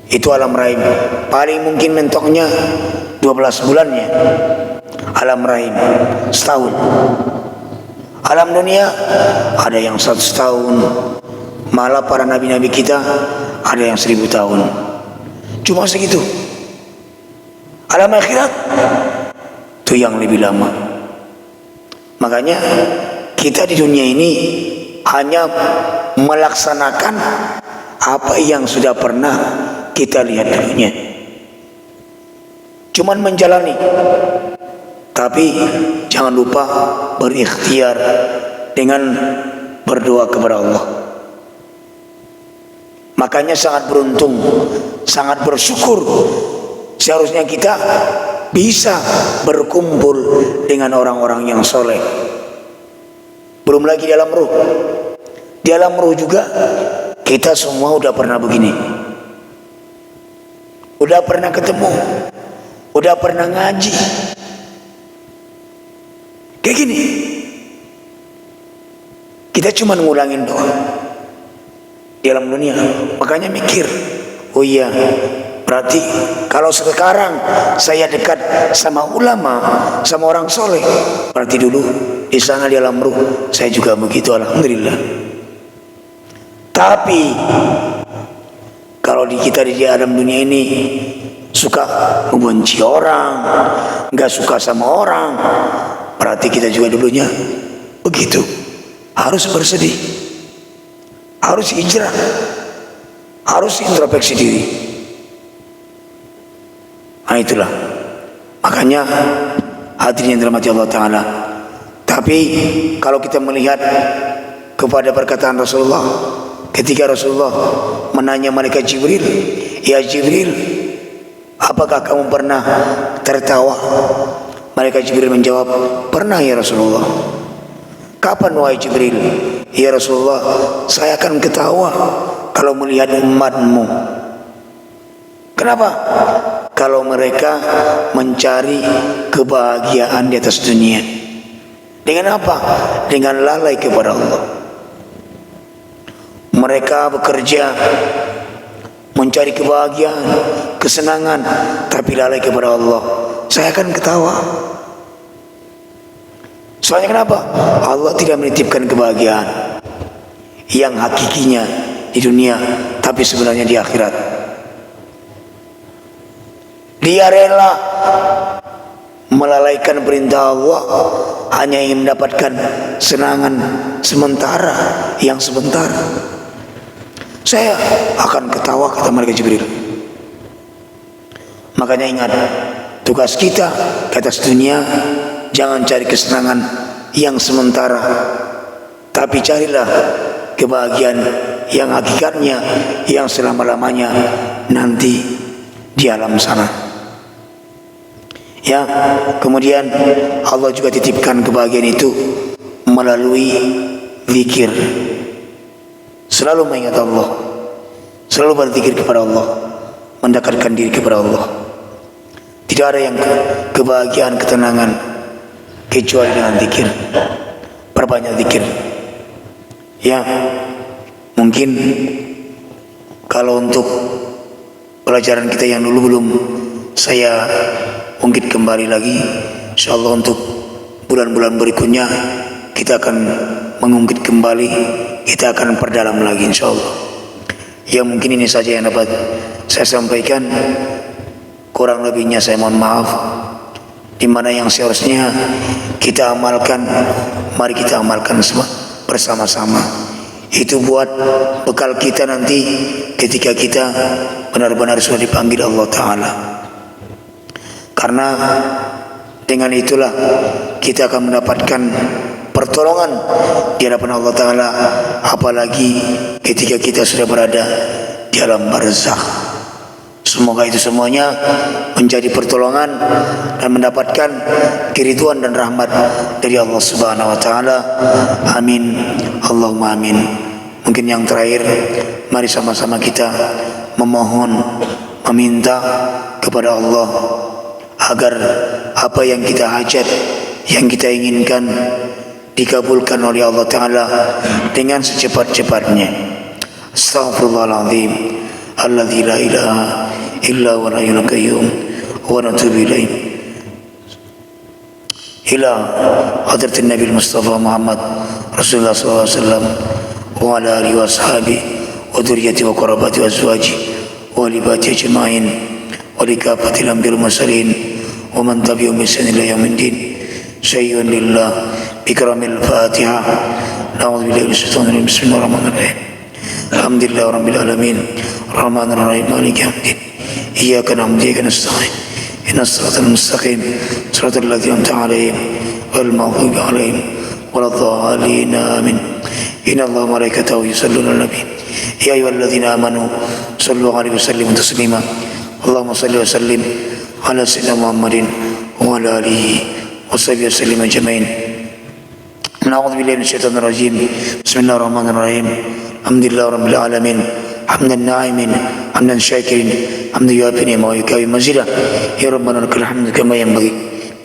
Itu alam rahim. Paling mungkin mentoknya 12 bulannya. Alam rahim setahun. Alam dunia ada yang 100 tahun. Malah para nabi-nabi kita ada yang 1000 tahun. Cuma segitu. Alam akhirat itu yang lebih lama. Makanya kita di dunia ini hanya melaksanakan apa yang sudah pernah kita lihat dulunya. Cuman menjalani. Tapi jangan lupa berikhtiar dengan berdoa kepada Allah. Makanya sangat beruntung, sangat bersyukur. Seharusnya kita bisa berkumpul dengan orang-orang yang soleh. Belum lagi di alam ruh. Di alam ruh juga kita semua udah pernah begini. Udah pernah ketemu. Udah pernah ngaji. Kayak gini. Kita cuma ngulangin doa di alam dunia. Makanya mikir, oh iya, berarti kalau sekarang saya dekat sama ulama, sama orang soleh, berarti dulu di sana di alam ruh saya juga begitu, alhamdulillah. Tapi kalau kita di alam dunia ini suka membenci orang, nggak suka sama orang, berarti kita juga dulunya begitu. Harus bersedih, harus hijrah, harus introspeksi diri. Nah itulah. Makanya hadirin yang dirahmati Allah Ta'ala. Tapi kalau kita melihat kepada perkataan Rasulullah, ketika Rasulullah menanya malaikat Jibril, ya Jibril, apakah kamu pernah tertawa? Malaikat Jibril menjawab, pernah ya Rasulullah. Kapan wahai Jibril? Ya Rasulullah, saya akan ketawa kalau melihat umatmu. Kenapa? Kalau mereka mencari kebahagiaan di atas dunia. Dengan apa? Dengan lalai kepada Allah. Mereka bekerja mencari kebahagiaan, kesenangan, tapi lalai kepada Allah. Saya akan ketawa. Soalnya kenapa? Allah tidak menitipkan kebahagiaan yang hakikinya di dunia, tapi sebenarnya di akhirat. Dia rela melalaikan perintah Allah hanya ingin mendapatkan senangan sementara yang sebentar. saya akan ketawa, kata malaikat Jibril. Makanya ingat, tugas kita ke atas dunia jangan cari kesenangan yang sementara, tapi carilah kebahagiaan yang hakikatnya, yang selama-lamanya nanti di alam sana. Ya, kemudian Allah juga titipkan kebahagiaan itu melalui zikir. Selalu mengingat Allah, selalu berzikir kepada Allah, mendekatkan diri kepada Allah. Tidak ada yang kebahagiaan, ketenangan kecuali dengan zikir. Perbanyak zikir. Ya, mungkin kalau untuk pelajaran kita yang dulu belum saya ungkit kembali lagi, insyaallah untuk bulan-bulan berikutnya kita akan mengungkit kembali, kita akan perdalam lagi insyaallah. Ya, mungkin ini saja yang dapat saya sampaikan. Kurang lebihnya saya mohon maaf. Di mana yang seharusnya kita amalkan, mari kita amalkan bersama-sama. Itu buat bekal kita nanti ketika kita benar-benar sudah dipanggil Allah Ta'ala. Karena dengan itulah kita akan mendapatkan pertolongan di hadapan Allah Ta'ala, apalagi ketika kita sudah berada di alam barzakh. Semoga itu semuanya menjadi pertolongan dan mendapatkan keridhaan dan rahmat dari Allah Subhanahu wa taala. Amin. Allahumma amin. Mungkin yang terakhir, mari sama-sama kita memohon, meminta kepada Allah agar apa yang kita hajat, yang kita inginkan dikabulkan oleh Allah Ta'ala dengan secepat-cepatnya. Astaghfirullahaladzim alladzi la ilaha illa huwal hayyul qayyum wa natubu ilaih ila hadratin Nabi Mustafa Muhammad Rasulullah sallallahu alaihi wasallam wa ala alihi wa ashabihi wa dzurriyyati wa qarabati wa azwaji wa libati ajma'in wa likafatil anbiya'i wal mursalin wa man tabi'ahum bi ihsan ila yaumiddin. Syai'un lillah bikramil Fatihah. Na'udzu billahi minasyaitonir rajim. Bismillahirrahmanirrahim. Alhamdulillahi rabbil alamin. Rahmanir rahim. Maliki yaumiddin. Iyyaka na'budu wa iyyaka nasta'in. Ihdinas siratal mustaqim. Siratal ladzina an'amta 'alaihim ghairil maghdubi 'alaihim waladdallin. Amin. Inna Allaha wa malaikatahu yusalluna 'alan nabi. Ya ayyuhalladzina amanu sallu 'alaihi wa sallimu taslima. Allahumma shalli wa sallim ala sayyidina Muhammadin wa ala alihi وصحبه وسلم أجمعين. نعوذ بالله من الشيطان الرجيم. بسم الله الرحمن الرحيم. الحمد لله رب العالمين حمدا ناعما حمدا شاكرا حمدا يوافي نعمه ويكافئ مزيدا. يا ربنا لك الحمد كما ينبغي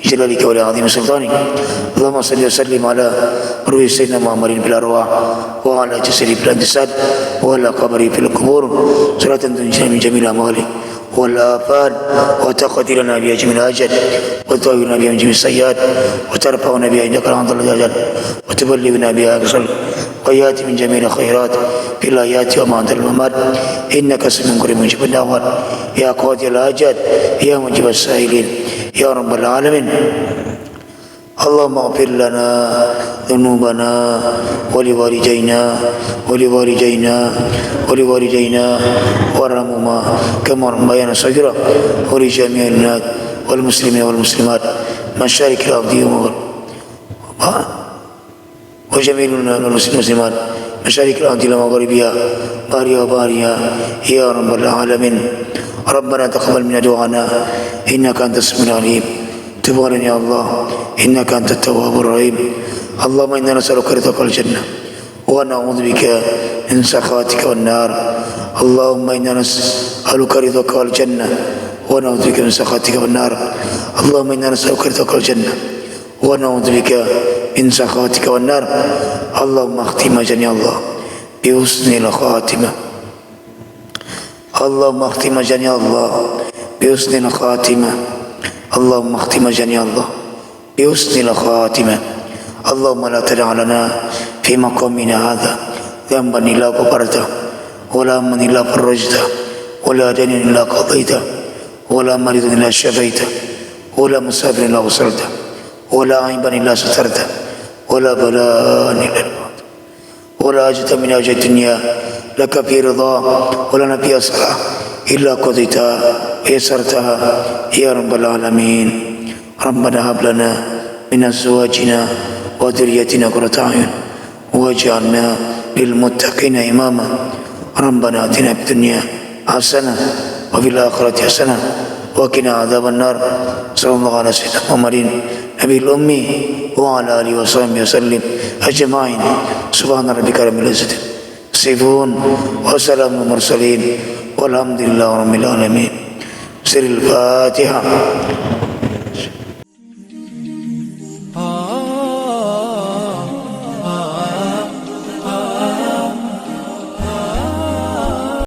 بجلالك ولعظيم سلطانك. اللهم صل وسلم على روح سيدنا محمد في الأرواح وعلى جسده في الأجساد وعلى قبره في القبور صلاة تنجينا من جميع الأموال والآفات وتقضي لنا بها جميع الحاجات وتطهرنا بها من جميع السيئات وترفعنا بها عندك الحمد لله وتبلغنا بها أقصى الغايات من جميع الخيرات في الآيات وما أنت الممات. إنك سميع قريب مجيب الدعوات. يا قاضي الحاجات يا مجيب السائلين يا رب العالمين. اللهم اغفر لنا ذنوبنا ولوالدينا وارحمهما كما ربيانا صغيرا ولجميع الناس والمسلمين والمسلمات مشارق الأرض وجميع المسلمات مشارق الأرض ومغاربها بارها يا رب العالمين. ربنا تقبل منا دعانا إنك أنت السميع العليم. تب علينا يا الله إنك أنت التواب الرحيم. اللهم إنا نسألك رضاك الجنة ونعوذ بك من سخطك والنار. اللهم إنا نسألك رضاك الجنة ونعوذ بك من سخطك والنار. اللهم إنا نسألك رضاك الجنة ونعوذ بك من سخطك والنار. اللهم اختم جميع الله بحسن الخاتمة. اللهم اختم جميع الله بحسن الخاتمة. اللهم اختم جميع الله بحسن الخاتمة. اللهم لا تدع لنا في مقامنا هذا ذنبا إلا غفرته ولا هما إلا فرجته ولا دينا إلا قضيته ولا مريضا إلا شفيته ولا مسافر إلا وصلته ولا عيبا إلا سترته ولا بلاء إلا الموت ولا حاجة من حاجات الدنيا لك في رضا ولنا في أسرع إلا قضيتها ويسرتها يا رب العالمين. ربنا هب لنا من أزواجنا وذريتنا قرة أعين واجعلنا للمتقين إماما. ربنا آتنا في الدنيا حسنة وفي الآخرة حسنة وقنا عذاب النار. صلى الله على سيدنا محمد نبي الأمي وعلى آله وصحبه وسلم أجمعين. سبحان ربك رب العزة يصفون وسلام المرسلين والحمد لله رب العالمين. سر الفاتحة.